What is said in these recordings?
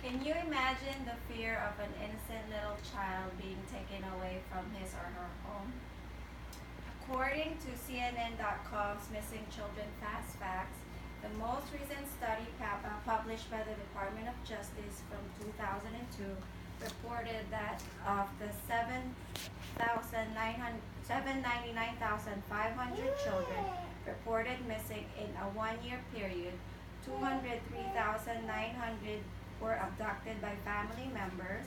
Can you imagine the fear of an innocent little child being taken away from his or her home? According to CNN.com's Missing Children Fast Facts, the most recent study published by the Department of Justice from 2002 reported that of the 799,500 children reported missing in a one-year period, 203,900 were abducted by family members,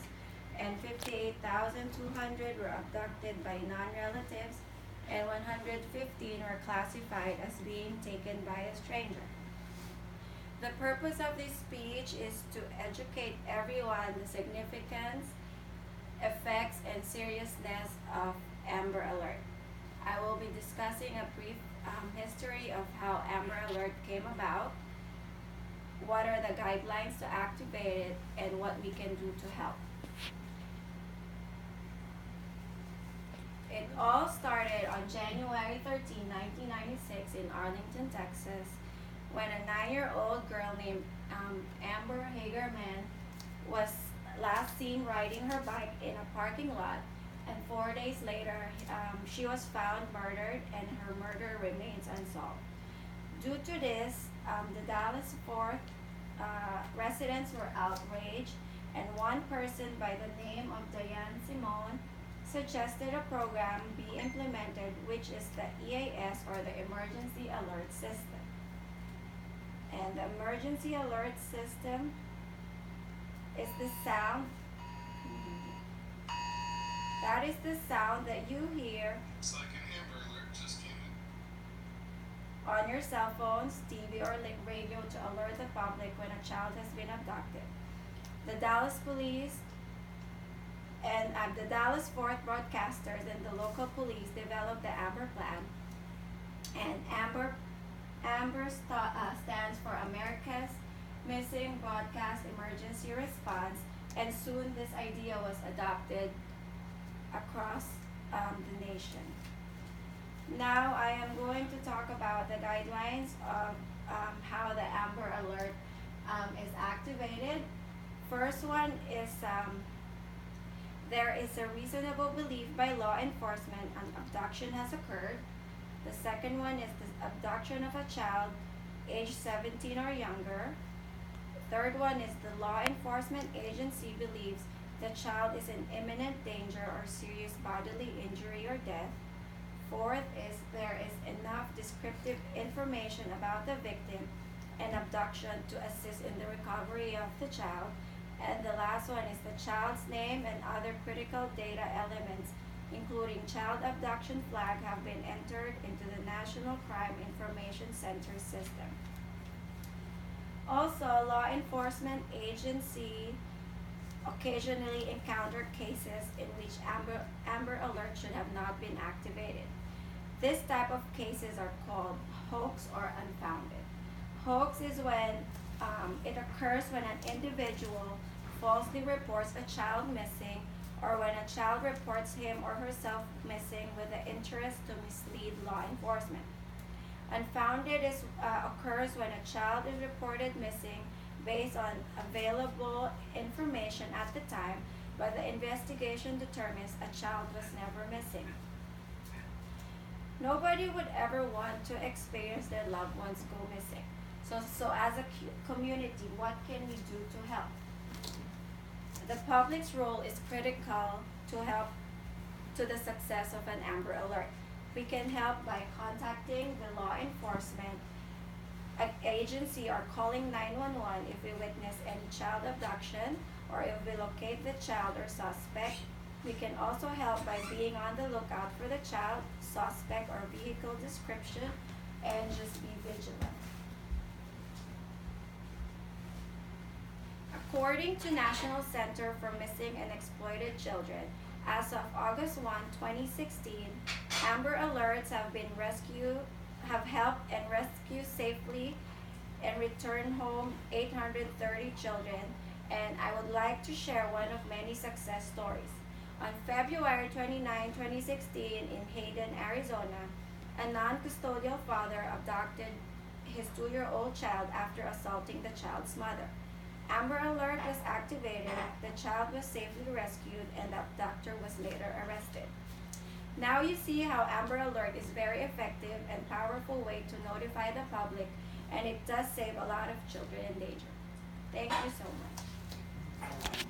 and 58,200 were abducted by non-relatives, and 115 were classified as being taken by a stranger. The purpose of this speech is to educate everyone the significance, effects, and seriousness of Amber Alert. I will be discussing a brief history of how Amber Alert came about, what are the guidelines to activate it, and what we can do to help. It all started on January 13, 1996 in Arlington, Texas, when a 9-year-old girl named Amber Hagerman was last seen riding her bike in a parking lot, and 4 days later, she was found murdered, and her murder remains unsolved. Due to this, the Dallas Fort residents were outraged, and one person by the name of Diane Simone suggested a program be implemented, which is the EAS, or the Emergency Alert System. And the Emergency Alert System is the sound, that is the sound that you hear. It's like an Amber Alert just came in. On your cell phones, TV, or radio to alert the public when a child has been abducted. The Dallas police and the Dallas Fort broadcasters and the local police developed the Amber Plan, and Amber stands for America's Missing Broadcast Emergency Response, and soon this idea was adopted across the nation. Now I am going to talk about the guidelines of how the Amber Alert is activated. First one is there is a reasonable belief by law enforcement an abduction has occurred. The second one is the abduction of a child age 17 or younger. Third one is the law enforcement agency believes the child is in imminent danger or serious bodily injury or death. Fourth is there is enough descriptive information about the victim and abduction to assist in the recovery of the child. And the last one is the child's name and other critical data elements, including child abduction flag, have been entered into the National Crime Information Center system. Also, law enforcement agency occasionally encounter cases in which Amber Alert should have not been activated. This type of cases are called hoax or unfounded. Hoax is when it occurs when an individual falsely reports a child missing, or when a child reports him or herself missing with the interest to mislead law enforcement. Unfounded occurs when a child is reported missing based on available information at the time, but the investigation determines a child was never missing. Nobody would ever want to experience their loved ones go missing. So as a community, what can we do to help? The public's role is critical to help to the success of an Amber Alert. We can help by contacting the law enforcement agency or calling 911 if we witness any child abduction or if we locate the child or suspect. We can also help by being on the lookout for the child, suspect, or vehicle description, and just be vigilant. According to National Center for Missing and Exploited Children, as of August 1, 2016, Amber Alerts have helped and rescued safely and returned home 830 children, and I would like to share one of many success stories. On February 29, 2016, in Hayden, Arizona, a non-custodial father abducted his 2-year-old child after assaulting the child's mother. Amber Alert was activated, the child was safely rescued, and the abductor was later arrested. Now you see how Amber Alert is very effective and powerful way to notify the public, and it does save a lot of children in danger. Thank you so much.